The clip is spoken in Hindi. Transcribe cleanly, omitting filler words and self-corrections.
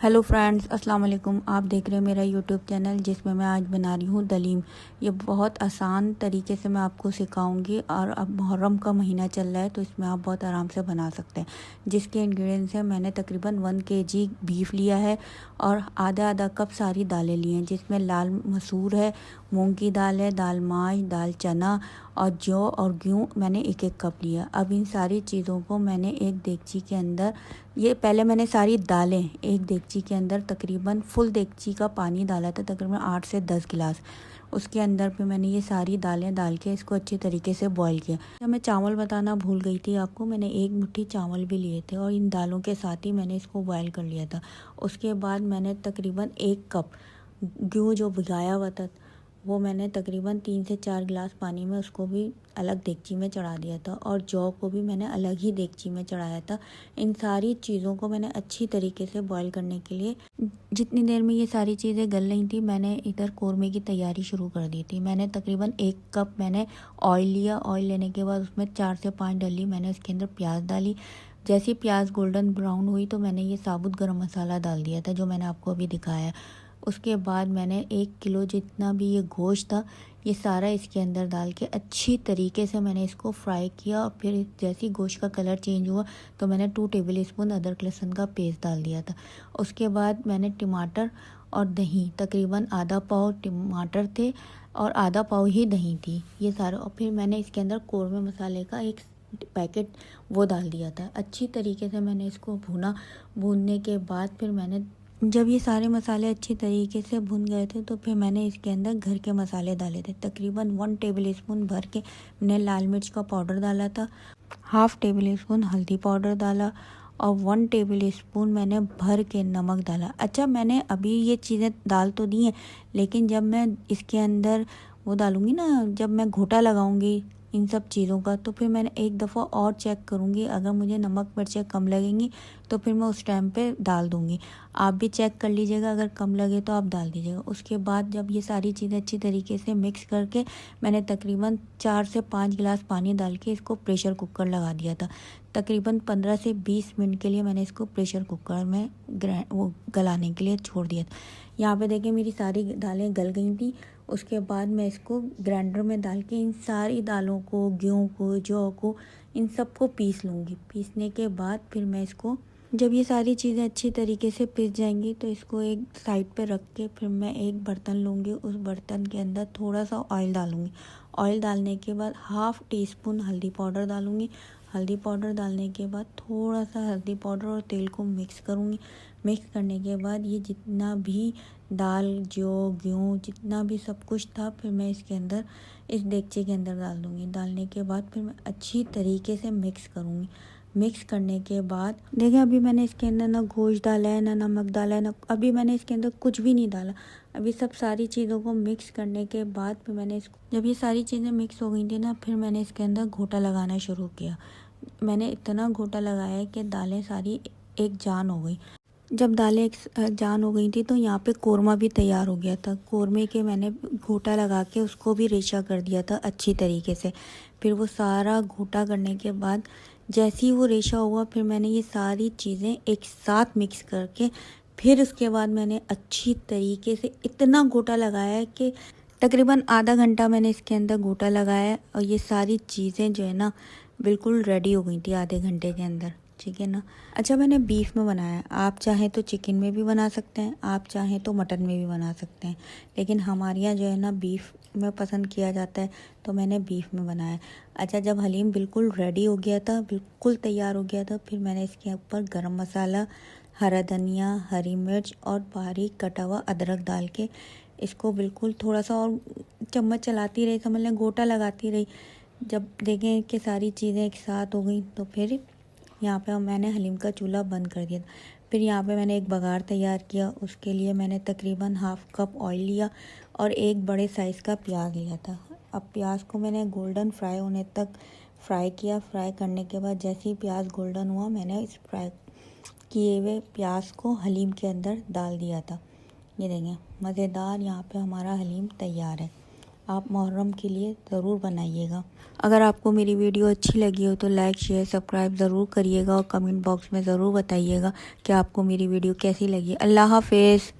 हेलो फ्रेंड्स, अस्सलाम वालेकुम। आप देख रहे हैं मेरा यूट्यूब चैनल जिसमें मैं आज बना रही हूँ दलीम। ये बहुत आसान तरीके से मैं आपको सिखाऊंगी और अब मुहर्रम का महीना चल रहा है तो इसमें आप बहुत आराम से बना सकते हैं। जिसके इंग्रेडिएंट्स हैं, मैंने तकरीबन 1 केजी बीफ लिया है और आधा आधा कप सारी दालें ली हैं, जिसमें लाल मसूर है, मूंग की दाल है, दाल माश, दाल चना और जौ और गेहूँ मैंने एक एक कप लिया। अब इन सारी चीज़ों को मैंने एक देगची के अंदर, ये पहले मैंने सारी दालें एक देगची के अंदर तकरीबन फुल देगची का पानी डाला था, तकरीबन 8 से 10 गिलास। उसके अंदर पे मैंने ये सारी दालें डाल के इसको अच्छी तरीके से बॉईल किया। जब मैं चावल बताना भूल गई थी आपको, मैंने 1 मुट्ठी चावल भी लिए थे और इन दालों के साथ ही मैंने इसको बॉईल कर लिया था। उसके बाद मैंने तकरीबन 1 कप गेहूँ जो भिगाया हुआ था वो मैंने तकरीबन 3 से 4 गिलास पानी में उसको भी अलग देगची में चढ़ा दिया था और जौ को भी मैंने अलग ही देगची में चढ़ाया था। इन सारी चीज़ों को मैंने अच्छी तरीके से बॉईल करने के लिए, जितनी देर में ये सारी चीज़ें गल रही थी, मैंने इधर कोरमे की तैयारी शुरू कर दी थी। मैंने तकरीबन 1 कप मैंने ऑयल लिया। ऑयल लेने के बाद उसमें 4 से 5 डली मैंने उसके अंदर प्याज डाली। जैसे ही प्याज गोल्डन ब्राउन हुई तो मैंने ये साबुत गरम मसाला डाल दिया था जो मैंने आपको अभी दिखाया। उसके बाद मैंने 1 किलो जितना भी ये गोश्त था ये सारा इसके अंदर डाल के अच्छी तरीके से मैंने इसको फ्राई किया। और फिर जैसे ही गोश्त का कलर चेंज हुआ तो मैंने 2 टेबल स्पून अदरक लहसुन का पेस्ट डाल दिया था। उसके बाद मैंने टमाटर और दही, तकरीबन आधा पाव टमाटर थे और आधा पाव ही दही थी, ये सारा। और फिर मैंने इसके अंदर कौरमे मसाले का एक पैकेट वो डाल दिया था। अच्छी तरीके से मैंने इसको भुना। भूनने के बाद फिर मैंने, जब ये सारे मसाले अच्छी तरीके से भुन गए थे तो फिर मैंने इसके अंदर घर के मसाले डाले थे। तकरीबन 1 टेबल स्पून भर के मैंने लाल मिर्च का पाउडर डाला था, हाफ़ टेबल स्पून हल्दी पाउडर डाला और 1 टेबल स्पून मैंने भर के नमक डाला। अच्छा, मैंने अभी ये चीज़ें डाल तो दी हैं, लेकिन जब मैं इसके अंदर वो डालूँगी ना, जब मैं घोटा लगाऊँगी इन सब चीज़ों का, तो फिर मैंने एक दफ़ा और चेक करूँगी। अगर मुझे नमक मिर्चें कम लगेंगी तो फिर मैं उस टाइम पे डाल दूँगी। आप भी चेक कर लीजिएगा, अगर कम लगे तो आप डाल दीजिएगा। उसके बाद जब ये सारी चीज़ें अच्छी तरीके से मिक्स करके मैंने तकरीबन 4 से 5 गिलास पानी डाल के इसको प्रेशर कुकर लगा दिया था। तकरीबन 15 से 20 मिनट के लिए मैंने इसको प्रेशर कुकर में वो गलाने के लिए छोड़ दिया था। यहाँ पे देखिए मेरी सारी दालें गल गई थी। उसके बाद मैं इसको ग्राइंडर में डाल के इन सारी दालों को, गेहूँ को, जौ को, इन सबको पीस लूँगी। पीसने के बाद फिर मैं इसको, जब ये सारी चीज़ें अच्छी तरीके से पिस जाएंगी तो इसको एक साइड पे रख के फिर मैं एक बर्तन लूँगी। उस बर्तन के अंदर थोड़ा सा ऑयल डालूँगी। ऑयल डालने के बाद हाफ़ टी स्पून हल्दी पाउडर डालूँगी। हल्दी पाउडर डालने के बाद थोड़ा सा हल्दी पाउडर और तेल को मिक्स करूँगी। मिक्स करने के बाद ये जितना भी दाल, जौ, गेहूँ, जितना भी सब कुछ था, फिर मैं इसके अंदर, इस देगचे के अंदर डाल दूँगी। डालने के बाद फिर मैं अच्छी तरीके से मिक्स करूँगी। मिक्स करने के बाद देखिए अभी मैंने इसके अंदर ना गोश्त डाला है, ना नमक डाला है, ना अभी मैंने इसके अंदर कुछ भी नहीं डाला। अभी सब सारी चीज़ों को मिक्स करने के बाद फिर मैंने इसको, जब ये सारी चीज़ें मिक्स हो गई थी ना, फिर मैंने इसके अंदर घोटा लगाना शुरू किया। मैंने इतना घोटा लगाया कि दालें सारी एक जान हो गई। जब दालें एक जान हो गई थी तो यहाँ पे कोरमा भी तैयार हो गया था। कोरमे के मैंने घोटा लगा के उसको भी रेशा कर दिया था अच्छी तरीके से। फिर वो सारा घोटा करने के बाद जैसे ही वो रेशा हुआ, फिर मैंने ये सारी चीज़ें एक साथ मिक्स करके फिर उसके बाद मैंने अच्छी तरीके से इतना घोटा लगाया है कि तकरीबन आधा घंटा मैंने इसके अंदर घोटा लगाया और ये सारी चीज़ें जो है ना बिल्कुल रेडी हो गई थी आधे घंटे के अंदर। ठीक है ना। अच्छा, मैंने बीफ में बनाया। आप चाहें तो चिकन में भी बना सकते हैं, आप चाहें तो मटन में भी बना सकते हैं, लेकिन हमारे यहाँ जो है ना बीफ में पसंद किया जाता है, तो मैंने बीफ में बनाया। अच्छा, जब हलीम बिल्कुल रेडी हो गया था, बिल्कुल तैयार हो गया था, फिर मैंने इसके ऊपर गरम मसाला, हरा धनिया, हरी मिर्च और बारीक कटा हुआ अदरक डाल के इसको बिल्कुल थोड़ा सा और चम्मच चलाती रही, समझ लें गोटा लगाती रही। जब देखें कि सारी चीज़ें एक साथ हो गई तो फिर यहाँ पे मैंने हलीम का चूल्हा बंद कर दिया। फिर यहाँ पे मैंने एक बघार तैयार किया। उसके लिए मैंने तकरीबन हाफ़ कप ऑयल लिया और एक बड़े साइज़ का प्याज लिया था। अब प्याज को मैंने गोल्डन फ्राई होने तक फ्राई किया। फ्राई करने के बाद जैसे ही प्याज गोल्डन हुआ, मैंने इस फ्राई किए हुए प्याज को हलीम के अंदर डाल दिया था। ये देखें, मज़ेदार यहाँ पे हमारा हलीम तैयार है। आप मुहर्रम के लिए ज़रूर बनाइएगा। अगर आपको मेरी वीडियो अच्छी लगी हो तो लाइक शेयर सब्सक्राइब ज़रूर करिएगा और कमेंट बॉक्स में ज़रूर बताइएगा कि आपको मेरी वीडियो कैसी लगी। अल्लाह हाफ़िज़।